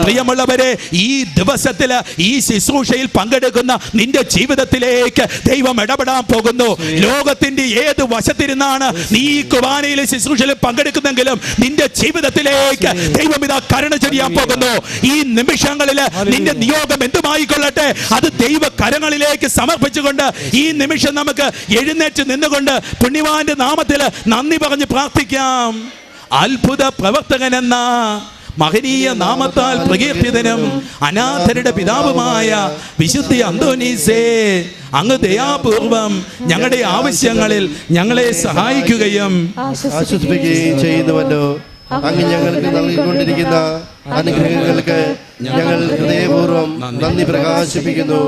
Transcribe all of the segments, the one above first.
പ്രിയമുള്ളവരെ, ഈ ദിവസത്തിൽ ഈ ശുശ്രൂഷയിൽ പങ്കെടുക്കുന്ന നിന്റെ ജീവിതത്തിലേക്ക് ദൈവം ഇടപെടാൻ പോകുന്നു. ലോകത്തിന്റെ ഏത് വശത്തിരുന്നാണ് നീ ഈ കുർബാനയിലെ ശുശ്രൂഷയിൽ പങ്കെടുക്കുന്നെങ്കിലും നിന്റെ ജീവിതത്തിലേക്ക് ദൈവം ഇതാ കരുണ ചെയ്യാൻ പോകുന്നു. ഈ നിമിഷങ്ങളിൽ നിന്റെ നിയോഗം എന്തുമായിക്കൊള്ളട്ടെ, അത് ദൈവ കരങ്ങളിലേക്ക് സമർപ്പിച്ചുകൊണ്ട് ഈ നിമിഷം നമുക്ക് എഴുന്നേറ്റ് നിന്നുകൊണ്ട് പുണ്യവാന്റെ നാമത്തിൽ നന്ദി പറഞ്ഞ് പ്രാർത്ഥിക്കാം. അത്ഭുത പ്രവർത്തകൻ എന്ന മഹനീയ നാമത്താൽ പ്രകീർത്തിതനും അനാഥരുടെ പിതാവുമായ വിശുദ്ധ അന്തോനീസേ, അങ്ങ് ദയാപൂർവം ഞങ്ങളുടെ ആവശ്യങ്ങളിൽ ഞങ്ങളെ സഹായിക്കുകയും ആശ്വസിപ്പിക്കുകയും ചെയ്യുന്നുവല്ലോ. അങ്ങ് ഞങ്ങൾക്ക് നൽകിക്കൊണ്ടിരിക്കുന്ന അനുഗ്രഹങ്ങൾക്ക് ഞങ്ങൾ ഹൃദയപൂർവ്വം നന്ദി പ്രകാശിപ്പിക്കുന്നു.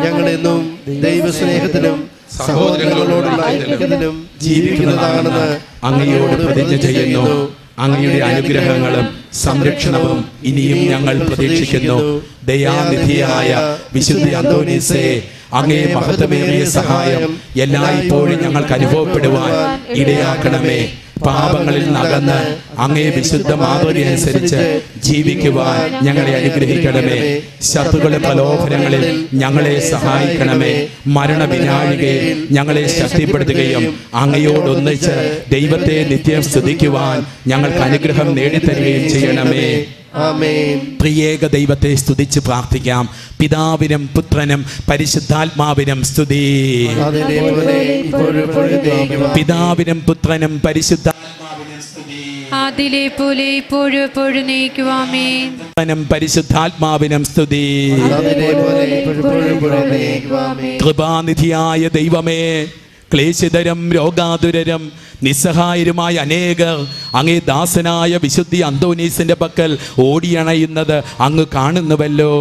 ഞങ്ങളെന്നും ദൈവസ്നേഹത്തിലും സഹോദരങ്ങളോടുള്ള ഐക്യത്തിലും ജീവിക്കുന്നതാണെന്ന് അങ്ങയോട് പ്രതിജ്ഞ ചെയ്യുന്നു. അങ്ങയുടെ അനുഗ്രഹങ്ങളും സംരക്ഷണവും ഇനിയും ഞങ്ങൾ പ്രതീക്ഷിക്കുന്നു. ദയാനിധിയായ വിശുദ്ധ അന്തോനീസേ, അങ്ങേ മഹത്വമേറിയ സഹായം എല്ലായ്പ്പോഴും ഞങ്ങൾക്ക് അനുഭവപ്പെടുവാൻ ഇടയാക്കണമേ. പാപങ്ങളിൽ നകന്ന് അങ്ങേ വിശുദ്ധ മാതൃക അനുസരിച്ച് ജീവിക്കുവാൻ ഞങ്ങളെ അനുഗ്രഹിക്കണമേ. ശത്രുക്കളുടെ പ്രലോഭനങ്ങളിൽ ഞങ്ങളെ സഹായിക്കണമേ. മരണവിനാഴികയിൽ ഞങ്ങളെ ശക്തിപ്പെടുത്തുകയും അങ്ങയോടൊന്നിച്ച് ദൈവത്തെ നിത്യം സ്തുതിക്കുവാൻ ഞങ്ങൾക്ക് അനുഗ്രഹം നേടിത്തരികയും ചെയ്യണമേ. പ്രിയേക ദൈവത്തെ സ്തുതിച്ച് പ്രാർത്ഥിക്കാം. പിതാവിനും പുത്രനും പരിശുദ്ധാത്മാവിനും സ്തുതി. പിതാവിനും പുത്രനും പരിശുദ്ധാത്മാവിനും സ്തുതി. ആദിയിലെ പോലെ ഇപ്പോഴും എപ്പോഴും നയിക്കുവാമേൻ. പരിശുദ്ധാത്മാവിനും സ്തുതി. കൃപാനിധിയായ ദൈവമേ, ക്ലേശിതരും രോഗാതുരരും നിസ്സഹായരുമായ അനേകർ അങ്ങേ ദാസനായ വിശുദ്ധ അന്തോനീസിന്റെ പക്കൽ ഓടിയണയുന്നത് അങ്ങ് കാണുന്നുവല്ലോ.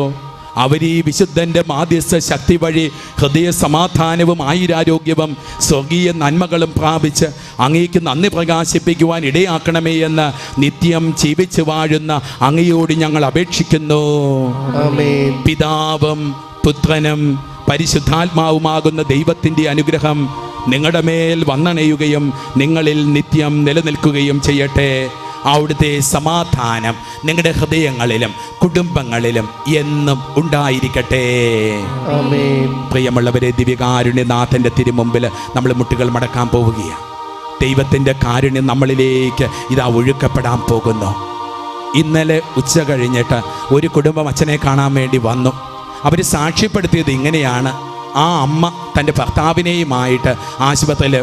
അവർ ഈ വിശുദ്ധന്റെ മാധ്യസ്ഥ ശക്തി വഴി ഹൃദയ സമാധാനവും ആയുരാരോഗ്യവും സ്വർഗീയ നന്മകളും പ്രാപിച്ച് അങ്ങേക്ക് നന്ദി പ്രകാശിപ്പിക്കുവാൻ ഇടയാക്കണമേ എന്ന് നിത്യം ജീവിച്ചു വാഴുന്ന അങ്ങയോട് ഞങ്ങൾ അപേക്ഷിക്കുന്നു. പിതാവും പുത്രനും പരിശുദ്ധാത്മാവുമാകുന്ന ദൈവത്തിൻ്റെ അനുഗ്രഹം നിങ്ങളുടെ മേൽ വന്നണയുകയും നിങ്ങളിൽ നിത്യം നിലനിൽക്കുകയും ചെയ്യട്ടെ. അവിടുത്തെ സമാധാനം നിങ്ങളുടെ ഹൃദയങ്ങളിലും കുടുംബങ്ങളിലും എന്നും ഉണ്ടായിരിക്കട്ടെ. പ്രിയമുള്ളവരെ, ദിവ്യകാരുണ്യനാഥൻ്റെ തിരുമുമ്പിൽ നമ്മൾ മുട്ടുകൾ മടക്കാൻ പോവുകയാണ്. ദൈവത്തിൻ്റെ കാരുണ്യം നമ്മളിലേക്ക് ഇതാ ഒഴുക്കപ്പെടാൻ പോകുന്നു. ഇന്നലെ ഉച്ച കഴിഞ്ഞിട്ട് ഒരു കുടുംബം അച്ഛനെ കാണാൻ വേണ്ടി വന്നു. അവർ സാക്ഷ്യപ്പെടുത്തിയത് ഇങ്ങനെയാണ്. ആ അമ്മ തൻ്റെ ഭർത്താവിനെയുമായിട്ട് ആശുപത്രിയിൽ,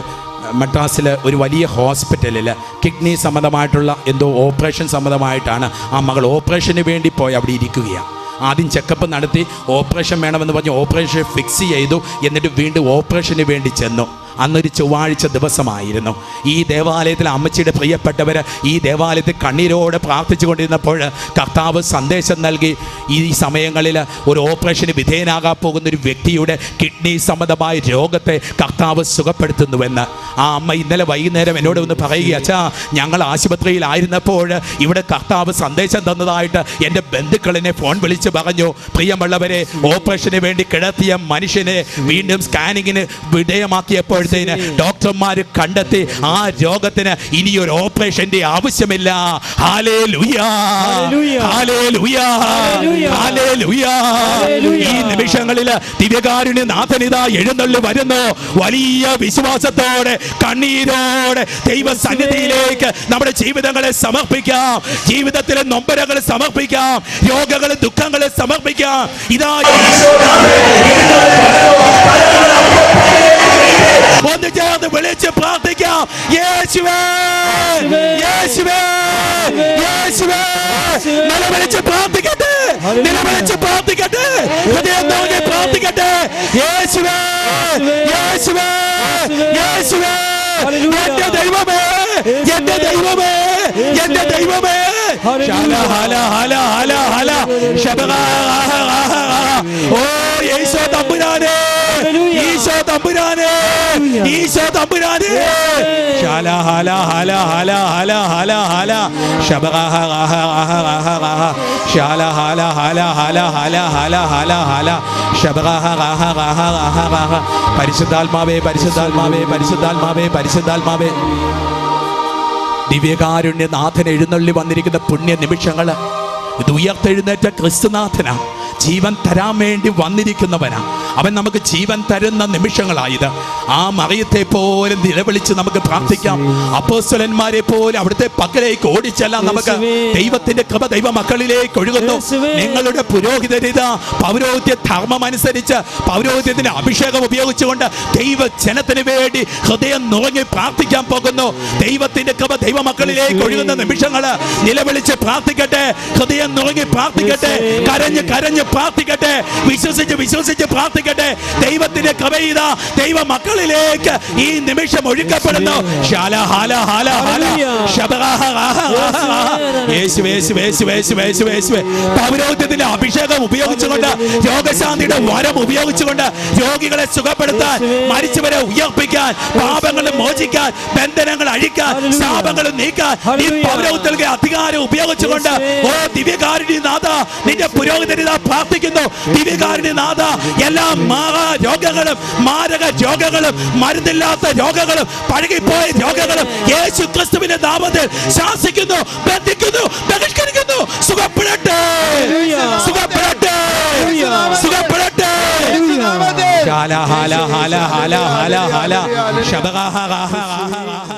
മദ്രാസിൽ ഒരു വലിയ ഹോസ്പിറ്റലിൽ കിഡ്നി സംബന്ധമായിട്ടുള്ള എന്തോ ഓപ്പറേഷൻ സംബന്ധമായിട്ടാണ് ആ മകൾ ഓപ്പറേഷന് വേണ്ടി പോയി അവിടെ ഇരിക്കുകയാണ്. ആദ്യം ചെക്കപ്പ് നടത്തി ഓപ്പറേഷൻ വേണമെന്ന് പറഞ്ഞ് ഓപ്പറേഷൻ ഫിക്സ് ചെയ്തു. എന്നിട്ട് വീണ്ടും ഓപ്പറേഷന് വേണ്ടി ചെന്നു. അന്നൊരു ചൊവ്വാഴ്ച ദിവസമായിരുന്നു. ഈ ദേവാലയത്തിൽ അമ്മച്ചിയുടെ പ്രിയപ്പെട്ടവർ ഈ ദേവാലയത്തിൽ കണ്ണീരോടെ പ്രാർത്ഥിച്ചു കൊണ്ടിരുന്നപ്പോൾ കർത്താവ് സന്ദേശം നൽകി. ഈ സമയങ്ങളിൽ ഒരു ഓപ്പറേഷന് വിധേയനാകാൻ പോകുന്നൊരു വ്യക്തിയുടെ കിഡ്നി സംബന്ധമായ രോഗത്തെ കർത്താവ് സുഖപ്പെടുത്തുന്നുവെന്ന്. ആ അമ്മ ഇന്നലെ വൈകുന്നേരം എന്നോട് ഒന്ന് പറയുക, അച്ഛാ, ഞങ്ങൾ ആശുപത്രിയിലായിരുന്നപ്പോൾ ഇവിടെ കർത്താവ് സന്ദേശം തന്നതായിട്ട് എൻ്റെ ബന്ധുക്കളെന്നെ ഫോൺ വിളിച്ച് പറഞ്ഞു. പ്രിയമുള്ളവരെ, ഓപ്പറേഷന് വേണ്ടി കിടത്തിയ മനുഷ്യനെ വീണ്ടും സ്കാനിങ്ങിന് വിധേയമാക്കിയപ്പോൾ ഡോക്ടർമാർ കണ്ടെത്തി ആ രോഗത്തിന് ഇനിയൊരു ഓപ്പറേഷന്റെ ആവശ്യമില്ല. ഹല്ലേലൂയാ, ഹല്ലേലൂയാ, ഹല്ലേലൂയാ. ഈ നിമിഷങ്ങളിൽ ദിവ്യകാരുണ്യനാഥനിതാ എഴുന്നള്ളി വരുന്നു. വലിയ വിശ്വാസത്തോടെ കണ്ണീരോടെ ദൈവസന്നിധിയിലേക്ക് നമ്മുടെ ജീവിതങ്ങളെ സമർപ്പിക്കാം. ജീവിതത്തിലെ നൊമ്പരങ്ങൾ സമർപ്പിക്കാം. രോഗങ്ങളെ ദുഃഖങ്ങളെ സമർപ്പിക്കാം. ഇതാ ഒന്ന് ചേർന്ന് വിളിച്ച് പ്രാർത്ഥിക്കാം. യേശുവേ, യേശുവേ, യേശുവേ. നിലവിളിച്ച് പ്രാർത്ഥിക്കട്ടെ, നിലവിളിച്ച് പ്രാർത്ഥിക്കട്ടെ, ഹൃദയം നോക്കി പ്രാർത്ഥിക്കട്ടെ. യേശുവേ, യേശുവേ, യേശുവേ. എന്റെ ദൈവമേ, എന്റെ ദൈവമേ, എന്റെ ദൈവമേ. ഹല ഹല ഹല ഹല ഹല ശബഗ. ഓ യേശോ തമ്പുരാനേ, ഈശോ തമ്പുരാനേ, ഈശോ തമ്പുരാനേ. ശല ഹല ഹല ഹല ഹല ഹല ഹല ശബഗ ശല ഹല ഹല ഹല ഹല ഹല ഹല ഹല ശബഗ. പരിശുദ്ധാത്മാവേ, പരിശുദ്ധാത്മാവേ, പരിശുദ്ധാത്മാവേ, പരിശുദ്ധാത്മാവേ. ദിവ്യകാരുണ്യനാഥൻ എഴുന്നള്ളി വന്നിരിക്കുന്ന പുണ്യ നിമിഷങ്ങൾ ഇത് ഉയർത്തെഴുന്നേറ്റ ക്രിസ്തുനാഥനാ, ജീവൻ തരാൻ വേണ്ടി വന്നിരിക്കുന്നവനാ. അവൻ നമുക്ക് ജീവൻ തരുന്ന നിമിഷങ്ങളായത്. ആ മറിയത്തെ പോലെ നിലവിളിച്ച് നമുക്ക് പ്രാർത്ഥിക്കാം. അപ്പോസ്തലന്മാരെ പോലെ അവിടുത്തെ പക്കലേക്ക് ഓടിച്ചെല്ലാം നമുക്ക് ദൈവത്തിന്റെ കൃപ ദൈവ മക്കളിലേക്ക് ഒഴുകുന്നു. നിങ്ങളുടെ പുരോഹിതരിത പൗരോഹിത്യ ധർമ്മം അനുസരിച്ച് പൗരോഹിത്യത്തിന്റെ അഭിഷേകം ഉപയോഗിച്ചുകൊണ്ട് ദൈവ ജനത്തിന് വേണ്ടി ഹൃദയം നുറങ്ങി പ്രാർത്ഥിക്കാൻ പോകുന്നു. ദൈവത്തിന്റെ കൃപ ദൈവ മക്കളിലേക്ക് ഒഴുകുന്ന നിമിഷങ്ങള് നിലവിളിച്ച് പ്രാർത്ഥിക്കട്ടെ, ഹൃദയം നുറങ്ങി പ്രാർത്ഥിക്കട്ടെ, കരഞ്ഞ് കരഞ്ഞ് പ്രാർത്ഥിക്കട്ടെ, വിശ്വസിച്ച് വിശ്വസിച്ച് പ്രാർത്ഥിക്കട്ടെ. ദൈവത്തിന്റെ കൃപ ദൈവ മക്കളിലേക്ക് ഈ നിമിഷം ഒഴുക്കപ്പെടുന്നു. പൗരോഹിത്യത്തിന്റെ അഭിഷേകം ഉപയോഗിച്ചുകൊണ്ട്, രോഗശാന്തിയുടെ വരം ഉപയോഗിച്ചുകൊണ്ട് രോഗികളെ സുഖപ്പെടുത്താൻ, മരിച്ചവരെ ഉയർപ്പിക്കാൻ, പാപങ്ങൾ മോചിക്കാൻ, ബന്ധനങ്ങൾ അഴിക്കാൻ, ശാപങ്ങൾ നീക്കാൻ ഈ പൗരോഹിത്യത്തിന്റെ അധികാരം ഉപയോഗിച്ചുകൊണ്ട് ഓ ദിവ്യകാരുണ്യ നാഥ, നിന്റെ പുരോഹിതരിത പ്രാർത്ഥിക്കുന്നു. ദിവ്യകാരുണ്യ നാഥ, എല്ലാ രോഗങ്ങളും, മാരക രോഗങ്ങളും, മരുന്നില്ലാത്ത രോഗങ്ങളും, പഴകിപ്പോയ രോഗങ്ങളും യേശു ക്രിസ്തുവിന്റെ നാമത്തിൽ ശാസിക്കുന്നു, ബന്ധിക്കുന്നു, ബഹിഷ്കരിക്കുന്നു. സുഖപ്പെടട്ടെ, സുഖപ്പെടട്ടെ, സുഖപ്പെടട്ടെ. ഹാല ഹാല ഹാല ഹാല ഹാല ഹാല ശബഗ ഹാ ഹാ ഹാ ഹാ.